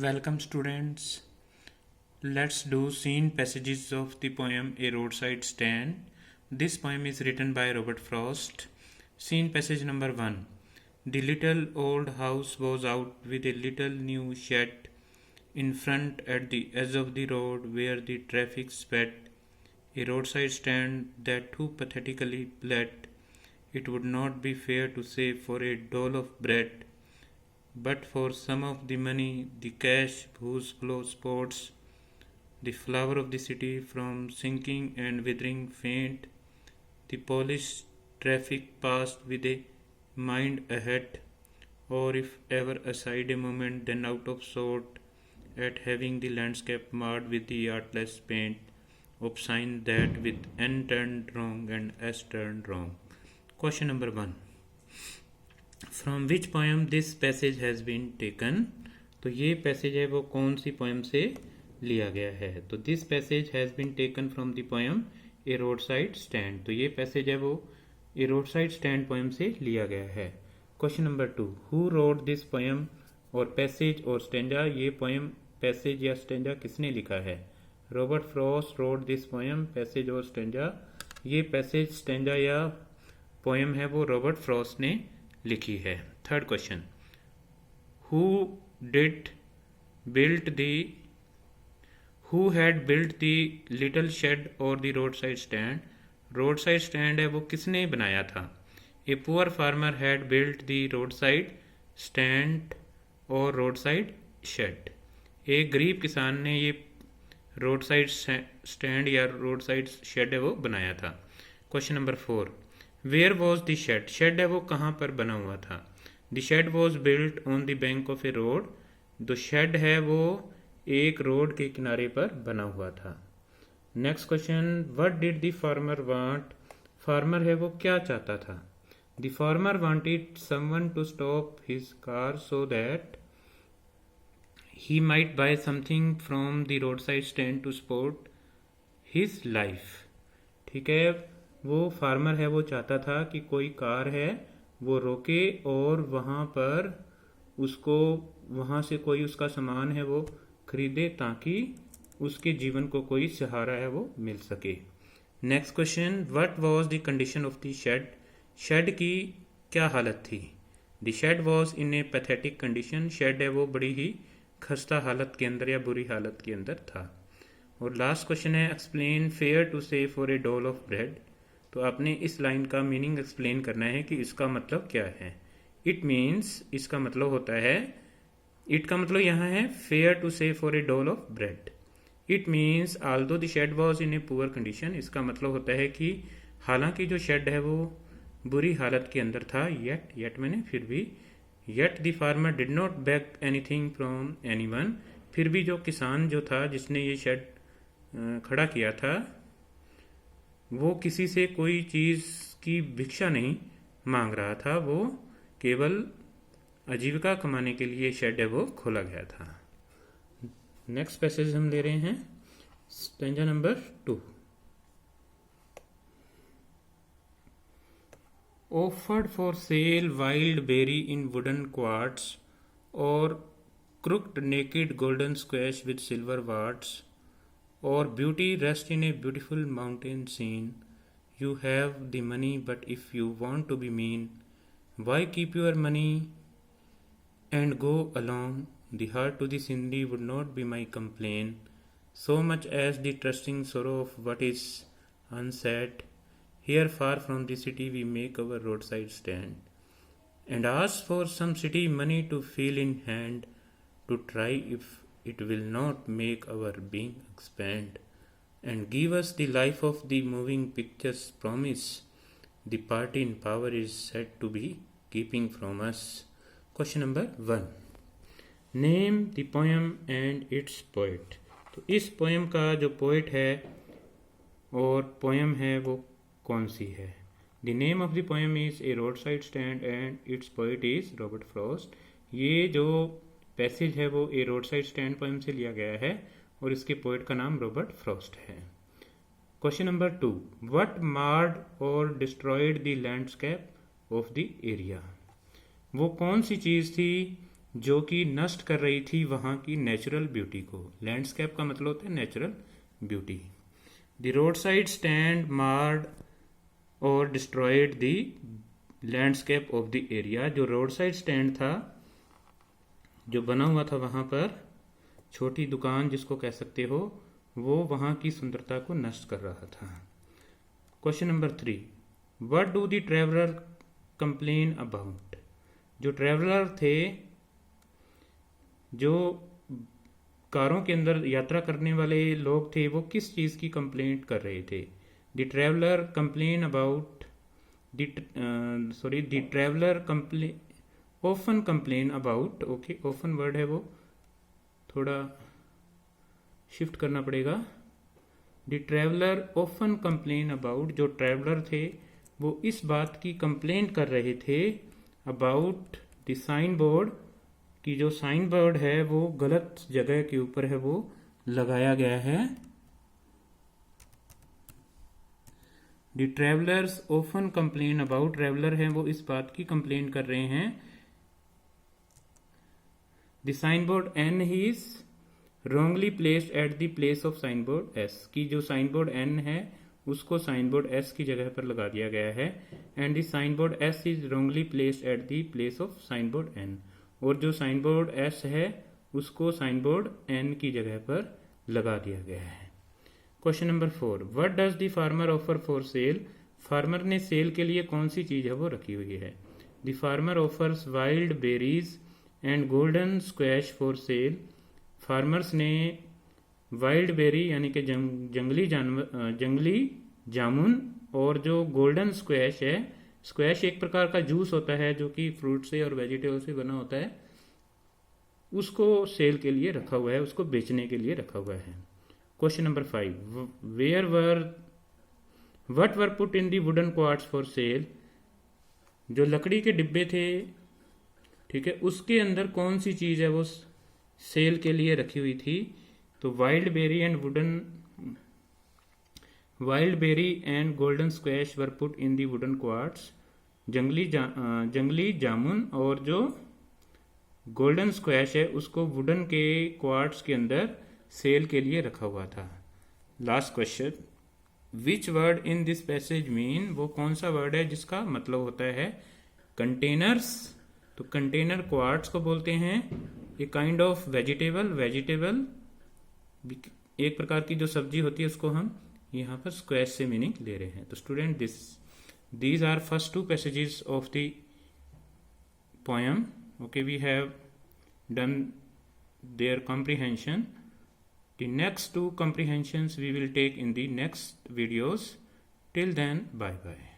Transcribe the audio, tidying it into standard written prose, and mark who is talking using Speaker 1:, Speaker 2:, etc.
Speaker 1: Welcome, students. Let's do scene passages of the poem A Roadside Stand. This poem is written by Robert Frost. Scene passage number 1. The little old house was out with a little new shed in front at the edge of the road where the traffic sped. A roadside stand that too pathetically bled. It would not be fair to say for a dole of bread, but for some of the money, the cash whose flow sports the flower of the city from sinking and withering faint, the polished traffic passed with a mind ahead, or if ever aside a moment, then out of sort at having the landscape marred with the artless paint of sign that with N turned wrong and S turned wrong. Question number 1. From which poem this passage has been taken. तो ये passage है वो कौन सी poem से लिया गया है। तो this passage has been taken from the poem a road side stand. तो ये पैसेज है वो a road side stand poem से लिया गया है। Question number 2, who wrote this poem और पैसेज और स्टेंजा। ये पोएम पैसेज या स्टेंजा किसने लिखा है। Robert Frost wrote this poem, passage और स्टेंजा। ये पैसेज स्टेंजा या पोएम है वो रॉबर्ट फ्रॉस्ट ने लिखी है। Third question, who did built the who had built the little shed और the road side stand. Road side stand है वो किसने बनाया था। A poor farmer had built the road side stand और रोड साइड शेड। एक गरीब किसान ने ये रोड साइड स्टैंड या रोड साइड शेड है वो बनाया था। Question number 4, where was the shade. Shed है वो कहाँ पर बना हुआ था। The shade was built on the bank of A road. जो शेड है वो एक रोड के किनारे पर बना हुआ था। Next question, what did the farmer want. Farmer है वो क्या चाहता था। The farmer wanted someone to stop his car so that he might buy something from the road side stand to support his life. ठीक है, वो farmer है वो चाहता था कि कोई कार है वो रोके और वहाँ पर उसको वहाँ से कोई उसका सामान है वो खरीदे ताकि उसके जीवन को कोई सहारा है वो मिल सके। Next question, what was the condition of the shade. Shade की क्या हालत थी। The shade was in a pathetic condition. Shade है वो बड़ी ही खस्ता हालत के अंदर या बुरी हालत के अंदर था। और लास्ट क्वेश्चन है, explain fair to say for a dole of bread. तो आपने इस लाइन का मीनिंग एक्सप्लेन करना है कि इसका मतलब क्या है। इट मीन्स, इसका मतलब होता है, इट का मतलब यहाँ है fair to say for a dole of bread. It means although the shade was in a poor condition. इसका मतलब होता है कि हालांकि जो शेड है वो बुरी हालत के अंदर था, येट मैंने फिर भी, yet the farmer did not beg anything from anyone. फिर भी जो किसान जो था जिसने ये शेड खड़ा किया था वो किसी से कोई चीज़ की भिक्षा नहीं मांग रहा था, वो केवल आजीविका कमाने के लिए शेड है वो खोला गया था। नेक्स्ट पैसेज हम ले रहे हैं stanza number 2। Offered for sale wild berry in wooden quarts और crooked naked golden squash with silver warts, or beauty rest in a beautiful mountain scene. You have the money, but if you want to be mean, why keep your money and go alone? The heart to the Sindhi would not be my complaint, so much as the trusting sorrow of what is unsaid. Here far from the city we make our roadside stand, and ask for some city money to feel in hand, to try if it will not make our being expand, and give us the life of the moving pictures promise the party in power is said to be keeping from us. Question number 1, name the poem and its poet। तो इस poem का जो poet है और poem है वो कौन सी है। The name of the poem is a road side stand and it's poet is Robert Frost. ये जो पैसेज है वो a road side stand poem से लिया गया है और इसके पोएट का नाम रॉबर्ट फ्रॉस्ट है। क्वेश्चन नंबर 2, व्हाट मार्ड और destroyed the landscape of the area. वो कौन सी चीज़ थी जो कि नष्ट कर रही थी वहाँ की नेचुरल ब्यूटी को। लैंडस्केप का मतलब होता है natural beauty. The road side stand marred और destroyed the landscape of the area. जो रोड साइड स्टैंड था, जो बना हुआ था वहाँ पर, छोटी दुकान जिसको कह सकते हो, वो वहाँ की सुंदरता को नष्ट कर रहा था। Question number 3, what do the traveller complain about. जो ट्रेवलर थे, जो कारों के अंदर यात्रा करने वाले लोग थे, वो किस चीज़ की कंप्लेंट कर रहे थे। The traveller complain about the traveller complain often complain about. Okay, often word है वो थोड़ा शिफ्ट करना पड़ेगा। The traveller often complain about. जो ट्रेवलर थे वो इस बात की कंप्लेंट कर रहे थे अबाउट द साइन बोर्ड, कि जो साइन बोर्ड है वो गलत जगह के ऊपर है, वो लगाया गया है। The travellers often complain about. Traveller हैं वो इस बात की कंप्लेन कर रहे हैं। The sign board N he is wrongly placed at the place of sign board S, की जो साइन बोर्ड एन है उसको साइन बोर्ड एस की जगह पर लगा दिया गया है। And the sign board S is wrongly placed at the place of sign board N, और जो साइन बोर्ड एस है उसको साइन बोर्ड एन की जगह पर लगा दिया गया है। Question number 4, what does the farmer offer for sale. Farmer ने सेल के लिए कौन सी चीज है वो रखी हुई है। The farmer offers wild berries and golden squash for sale. Farmers ने वाइल्ड बेरी यानी कि जंगली जामुन और जो गोल्डन स्क्वैश है, स्क्वैश एक प्रकार का जूस होता है जो कि फ्रूट से और वेजिटेबल से बना होता है, उसको सेल के लिए रखा हुआ है, उसको बेचने के लिए रखा हुआ है। Question number 5, what were put in the wooden quartz for sale. जो लकड़ी के डिब्बे थे, ठीक है, उसके अंदर कौन सी चीज है वो सेल के लिए रखी हुई थी। तो wild berry and golden squash were put in the wooden quarts. जंगली जामुन और जो गोल्डन स्क्वैश है उसको वुडन के क्वार्ट्स के अंदर सेल के लिए रखा हुआ था। Last question, which word in this passage mean. वो कौन सा वर्ड है जिसका मतलब होता है कंटेनर्स। तो कंटेनर क्वार्ट्स को बोलते हैं। ए काइंड ऑफ वेजिटेबल एक प्रकार की जो सब्जी होती है उसको हम यहाँ पर स्क्वैश से मीनिंग ले रहे हैं। तो student, these are first two passages of the poem. Okay, we have done their comprehension. The next two comprehensions we will take in the next videos. Till then, bye bye.